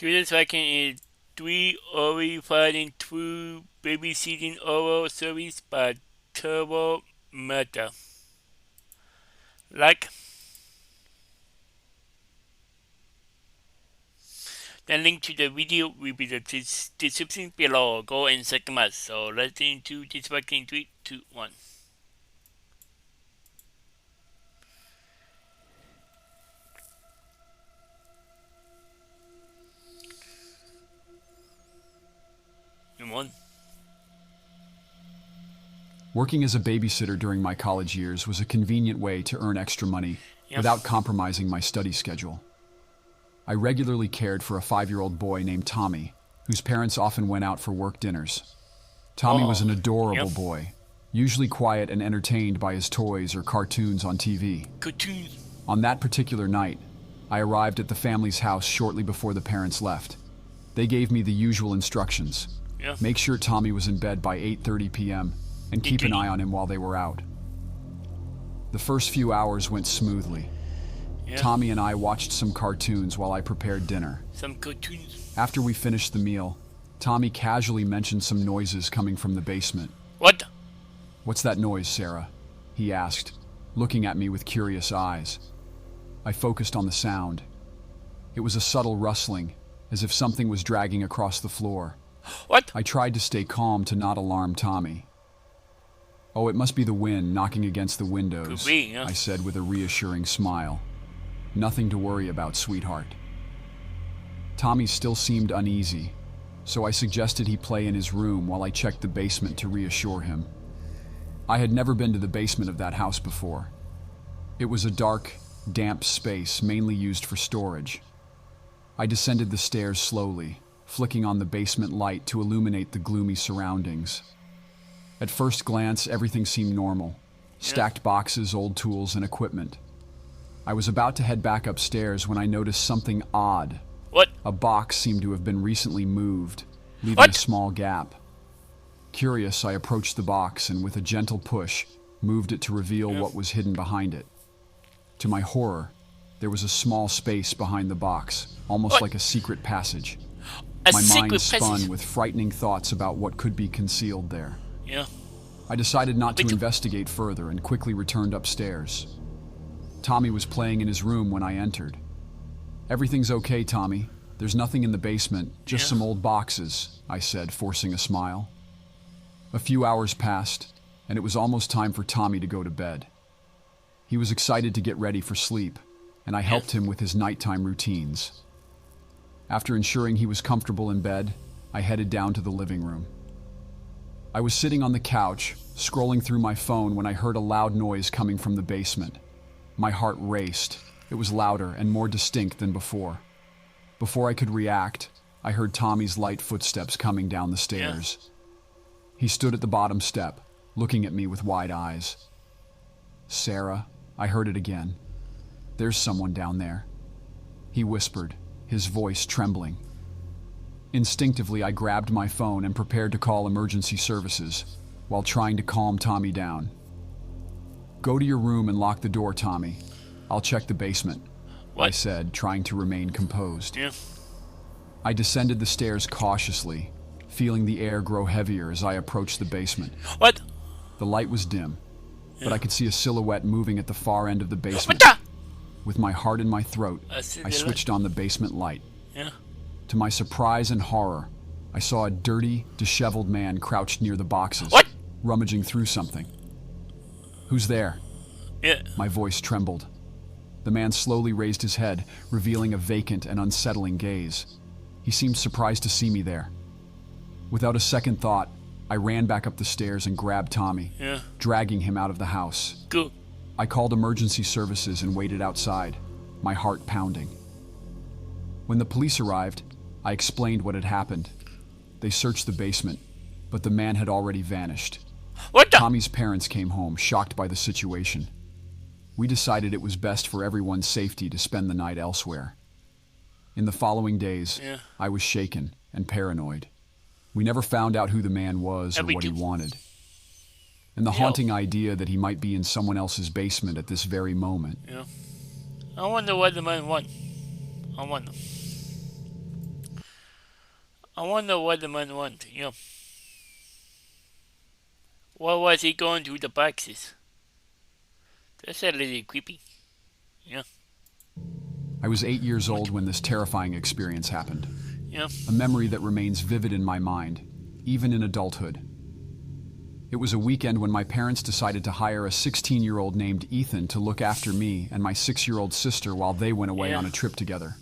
Today's second is 3 Horrifying True Babysitting Oral Series by Turbo Meta. Like, the link to the video will be the description below. Go and check them out. So let's get into this fucking 3, 2, 1. Number 1. Working as a babysitter during my college years was a convenient way to earn extra money without compromising my study schedule. I regularly cared for a 5-year-old boy named Tommy, whose parents often went out for work dinners. Tommy was an adorable boy, usually quiet and entertained by his toys or cartoons on TV. On that particular night, I arrived at the family's house shortly before the parents left. They gave me the usual instructions. Make sure Tommy was in bed by 8:30 p.m. and keep an eye on him while they were out. The first few hours went smoothly. Tommy and I watched some cartoons while I prepared dinner. After we finished the meal, Tommy casually mentioned some noises coming from the basement. What? "What's that noise, Sarah?" he asked, looking at me with curious eyes. I focused on the sound. It was a subtle rustling, as if something was dragging across the floor. What? I tried to stay calm to not alarm Tommy. "Oh, it must be the wind knocking against the windows," I said with a reassuring smile. "Nothing to worry about, sweetheart." Tommy still seemed uneasy, so I suggested he play in his room while I checked the basement to reassure him. I had never been to the basement of that house before. It was a dark, damp space mainly used for storage. I descended the stairs slowly, flicking on the basement light to illuminate the gloomy surroundings. At first glance, everything seemed normal. Stacked boxes, old tools, and equipment. I was about to head back upstairs when I noticed something odd. What? A box seemed to have been recently moved, leaving a small gap. Curious, I approached the box and with a gentle push, moved it to reveal what was hidden behind it. To my horror, there was a small space behind the box, almost like a secret passage. My mind spun with frightening thoughts about what could be concealed there. I decided not to investigate further and quickly returned upstairs. Tommy was playing in his room when I entered. "Everything's okay, Tommy. There's nothing in the basement, just some old boxes," I said, forcing a smile. A few hours passed, and it was almost time for Tommy to go to bed. He was excited to get ready for sleep, and I helped him with his nighttime routines. After ensuring he was comfortable in bed, I headed down to the living room. I was sitting on the couch, scrolling through my phone when I heard a loud noise coming from the basement. My heart raced. It was louder and more distinct than before. Before I could react, I heard Tommy's light footsteps coming down the stairs. He stood at the bottom step, looking at me with wide eyes. "Sarah," I heard it again. "There's someone down there," he whispered, his voice trembling. Instinctively, I grabbed my phone and prepared to call emergency services, while trying to calm Tommy down. "Go to your room and lock the door, Tommy. I'll check the basement," I said, trying to remain composed. I descended the stairs cautiously, feeling the air grow heavier as I approached the basement. The light was dim, but I could see a silhouette moving at the far end of the basement. With my heart in my throat, I switched on the basement light. To my surprise and horror, I saw a dirty, disheveled man crouched near the boxes, rummaging through something. "Who's there?" My voice trembled. The man slowly raised his head, revealing a vacant and unsettling gaze. He seemed surprised to see me there. Without a second thought, I ran back up the stairs and grabbed Tommy, dragging him out of the house. I called emergency services and waited outside, my heart pounding. When the police arrived, I explained what had happened. They searched the basement, but the man had already vanished. Tommy's parents came home, shocked by the situation. We decided it was best for everyone's safety to spend the night elsewhere. In the following days, I was shaken and paranoid. We never found out who the man was or what he wanted. And the haunting idea that he might be in someone else's basement at this very moment. I wonder what the man wants. I wonder. I wonder what the man wants. What was he going through the boxes? That's a little creepy. Yeah, I was 8 years old when this terrifying experience happened, yeah, a memory that remains vivid in my mind, even in adulthood. It was a weekend when my parents decided to hire a 16-year-old named Ethan to look after me and my 6-year-old sister while they went away yeah, on a trip together.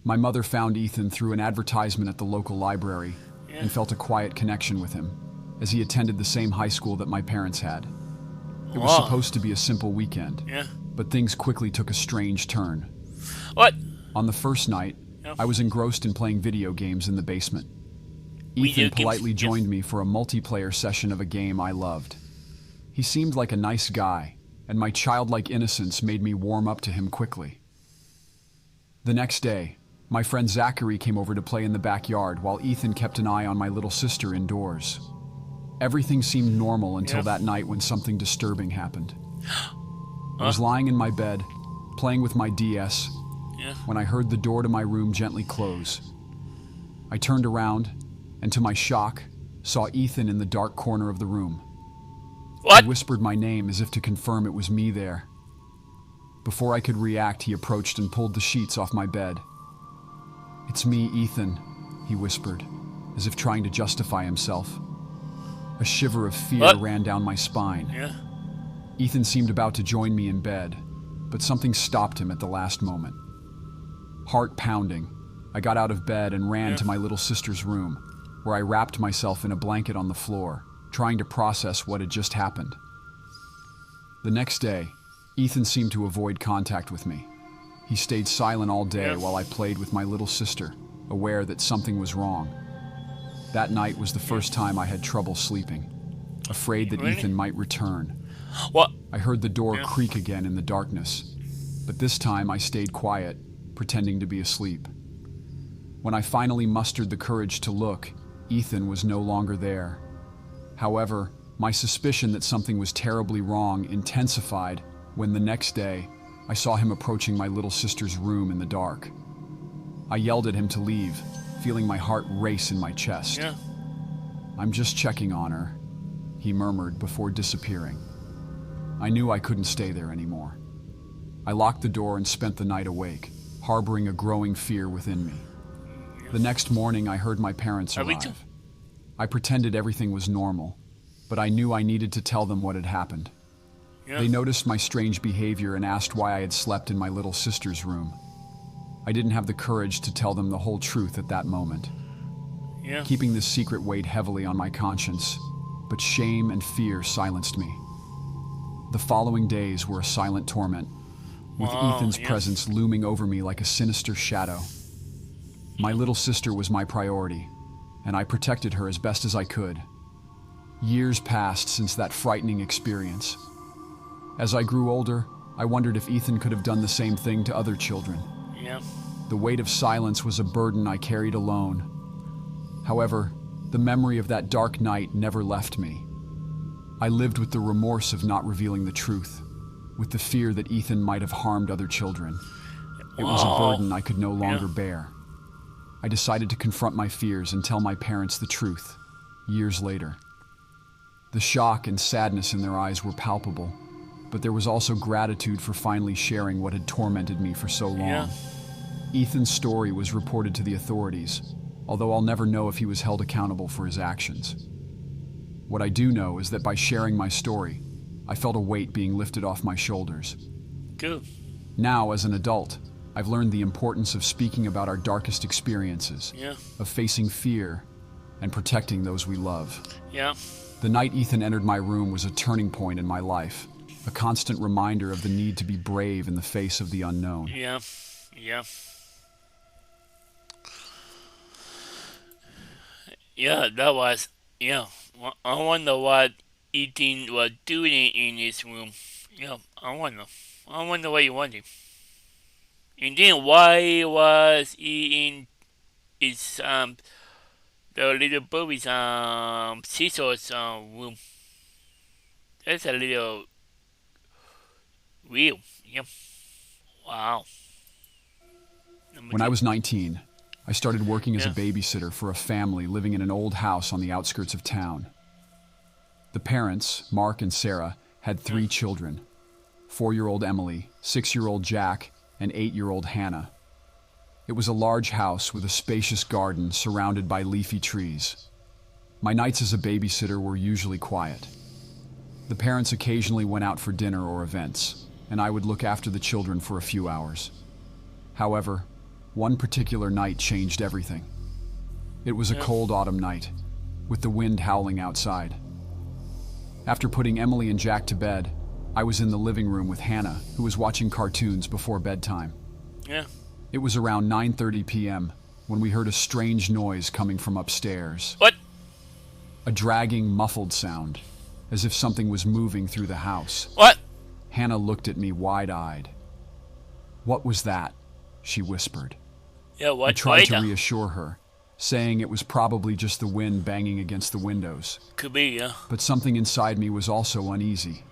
My mother found Ethan through an advertisement at the local library yeah. and felt a quiet connection with him, as he attended the same high school that my parents had. It was Oh, supposed to be a simple weekend, yeah. but things quickly took a strange turn. What? On the first night, Yeah. I was engrossed in playing video games in the basement. Video Ethan games. politely Yeah. joined me for a multiplayer session of a game I loved. He seemed like a nice guy, and my childlike innocence made me warm up to him quickly. The next day, my friend Zachary came over to play in the backyard while Ethan kept an eye on my little sister indoors. Everything seemed normal until Yeah. that night when something disturbing happened. I was Huh? lying in my bed, playing with my DS, Yeah. when I heard the door to my room gently close. I turned around, and to my shock, saw Ethan in the dark corner of the room. What? He whispered my name as if to confirm it was me there. Before I could react, he approached and pulled the sheets off my bed. "It's me, Ethan," he whispered, as if trying to justify himself. A shiver of fear What? ran down my spine. Yeah. Ethan seemed about to join me in bed, but something stopped him at the last moment. Heart pounding, I got out of bed and ran Yeah. to my little sister's room, where I wrapped myself in a blanket on the floor, trying to process what had just happened. The next day, Ethan seemed to avoid contact with me. He stayed silent all day Yeah. while I played with my little sister, aware that something was wrong. That night was the first time I had trouble sleeping, afraid that Really? Ethan might return. What? I heard the door Yeah. creak again in the darkness, but this time I stayed quiet, pretending to be asleep. When I finally mustered the courage to look, Ethan was no longer there. However, my suspicion that something was terribly wrong intensified when the next day I saw him approaching my little sister's room in the dark. I yelled at him to leave, feeling my heart race in my chest. Yeah. "I'm just checking on her," he murmured before disappearing. I knew I couldn't stay there anymore. I locked the door and spent the night awake, harboring a growing fear within me. The next morning, I heard my parents Are we too? arrive. I pretended everything was normal, but I knew I needed to tell them what had happened. Yeah. They noticed my strange behavior and asked why I had slept in my little sister's room. I didn't have the courage to tell them the whole truth at that moment. Yeah. Keeping this secret weighed heavily on my conscience, but shame and fear silenced me. The following days were a silent torment, with Wow, Ethan's yeah. presence looming over me like a sinister shadow. My little sister was my priority, and I protected her as best as I could. Years passed since that frightening experience. As I grew older, I wondered if Ethan could have done the same thing to other children. Yeah. The weight of silence was a burden I carried alone. However, the memory of that dark night never left me. I lived with the remorse of not revealing the truth, with the fear that Ethan might have harmed other children. It was a Wow. burden I could no longer Yeah. bear. I decided to confront my fears and tell my parents the truth, years later. The shock and sadness in their eyes were palpable, but there was also gratitude for finally sharing what had tormented me for so long. Yeah. Ethan's story was reported to the authorities, although I'll never know if he was held accountable for his actions. What I do know is that by sharing my story, I felt a weight being lifted off my shoulders. Good. Now, as an adult, I've learned the importance of speaking about our darkest experiences, Yeah. of facing fear, and protecting those we love. Yeah. The night Ethan entered my room was a turning point in my life, a constant reminder of the need to be brave in the face of the unknown. Yeah. Yeah. Yeah, that was. Yeah. I wonder what Ethan was doing in his room. Yeah, I wonder. I wonder what he wanted. And then why was he in his the little baby's sister's room? That's a little real. Yeah. Wow. Number When I two. was 19, I started working as a Yeah. babysitter for a family living in an old house on the outskirts of town. The parents, Mark and Sarah, had Yeah. 3 children: 4-year-old Emily, 6-year-old Jack, and 8-year-old Hannah. It was a large house with a spacious garden surrounded by leafy trees. My nights as a babysitter were usually quiet. The parents occasionally went out for dinner or events, and I would look after the children for a few hours. However, one particular night changed everything. It was a Yeah. cold autumn night, with the wind howling outside. After putting Emily and Jack to bed, I was in the living room with Hannah, who was watching cartoons before bedtime. Yeah. It was around 9:30 p.m. when we heard a strange noise coming from upstairs. What? A dragging, muffled sound, as if something was moving through the house. What? Hannah looked at me wide-eyed. "What was that?" she whispered. Yeah, I what? tried Wait, to reassure her, saying it was probably just the wind banging against the windows. could be, yeah. But something inside me was also uneasy.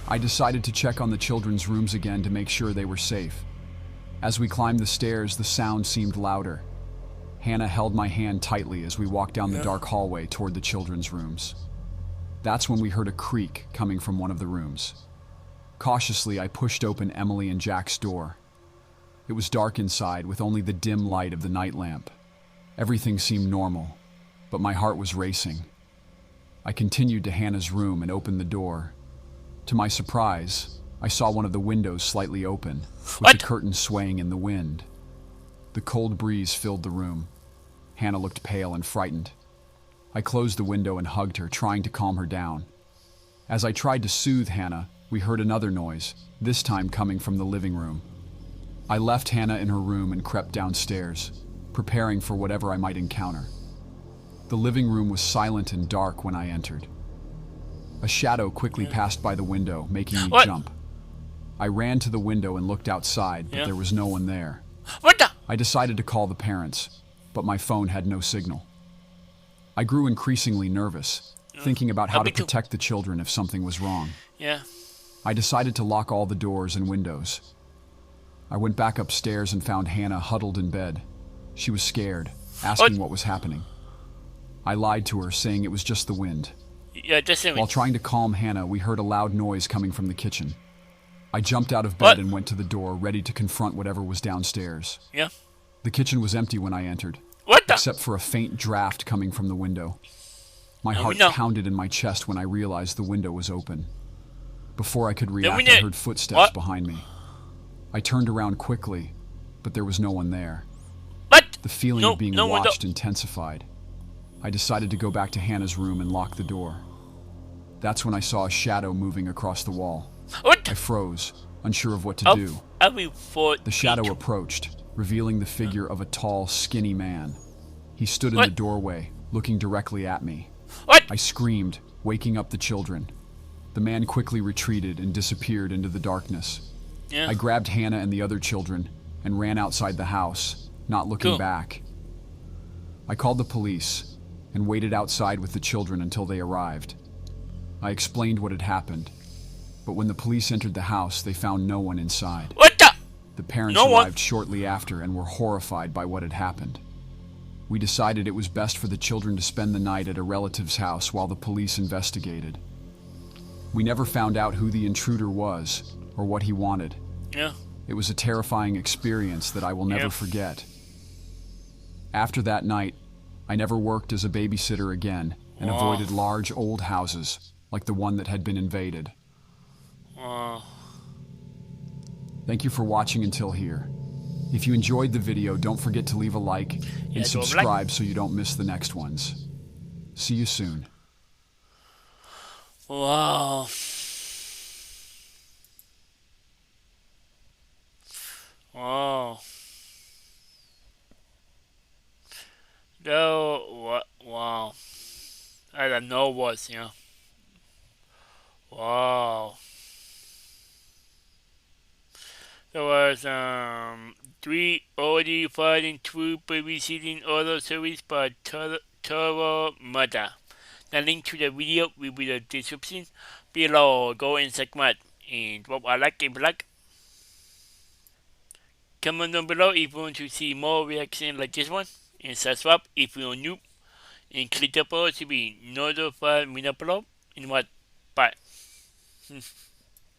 I decided to check on the children's rooms again to make sure they were safe. As we climbed the stairs, the sound seemed louder. Hannah held my hand tightly as we walked down the Yeah. dark hallway toward the children's rooms. That's when we heard a creak coming from one of the rooms. Cautiously, I pushed open Emily and Jack's door. It was dark inside, with only the dim light of the night lamp. Everything seemed normal, but my heart was racing. I continued to Hannah's room and opened the door. To my surprise, I saw one of the windows slightly open, with What? the curtain swaying in the wind. The cold breeze filled the room. Hannah looked pale and frightened. I closed the window and hugged her, trying to calm her down. As I tried to soothe Hannah, we heard another noise, this time coming from the living room. I left Hannah in her room and crept downstairs, preparing for whatever I might encounter. The living room was silent and dark when I entered. A shadow quickly passed by the window, making me What? jump. I ran to the window and looked outside, but Yeah. there was no one there. What the? I decided to call the parents, but my phone had no signal. I grew increasingly nervous, thinking about how Me to too. protect the children if something was wrong. Yeah. I decided to lock all the doors and windows. I went back upstairs and found Hannah huddled in bed. She was scared, asking what was happening. I lied to her, saying it was just the wind. Yeah, just a While minute. trying to calm Hannah, we heard a loud noise coming from the kitchen. I jumped out of bed What? and went to the door, ready to confront whatever was downstairs. Yeah. The kitchen was empty when I entered, What the? except for a faint draft coming from the window. My No, heart no. pounded in my chest when I realized the window was open. Before I could we react, I did- heard footsteps What? behind me. I turned around quickly, but there was no one there. What? The feeling No, of being no one watched intensified. I decided to go back to Hannah's room and lock the door. That's when I saw a shadow moving across the wall. What? I froze, unsure of what to do. Every 4 The shadow approached, revealing the figure of a tall, skinny man. He stood in What? the doorway, looking directly at me. What? I screamed, waking up the children. The man quickly retreated and disappeared into the darkness. Yeah. I grabbed Hannah and the other children and ran outside the house, not looking Cool. back. I called the police and waited outside with the children until they arrived. I explained what had happened, but when the police entered the house, they found no one inside. What the? The parents No one? arrived shortly after and were horrified by what had happened. We decided it was best for the children to spend the night at a relative's house while the police investigated. We never found out who the intruder was or what he wanted. Yeah. It was a terrifying experience that I will never Yeah. forget. After that night, I never worked as a babysitter again and Wow. avoided large old houses like the one that had been invaded. Thank you for watching until here. If you enjoyed the video, don't forget to leave a like Yeah, and do a like. subscribe so you don't miss the next ones. See you soon. Wow. Wow. No, what? Wow. I don't know what's, yeah. Wow. There was, 3 already fighting through babysitting auto service by Toro Mother. The link to the video will be in the description below. Go and check it. And what I like, if you like. comment down below if you want to see more reactions like this one, and subscribe if you're new, and click the bell to be notified when I upload. And what? Bye.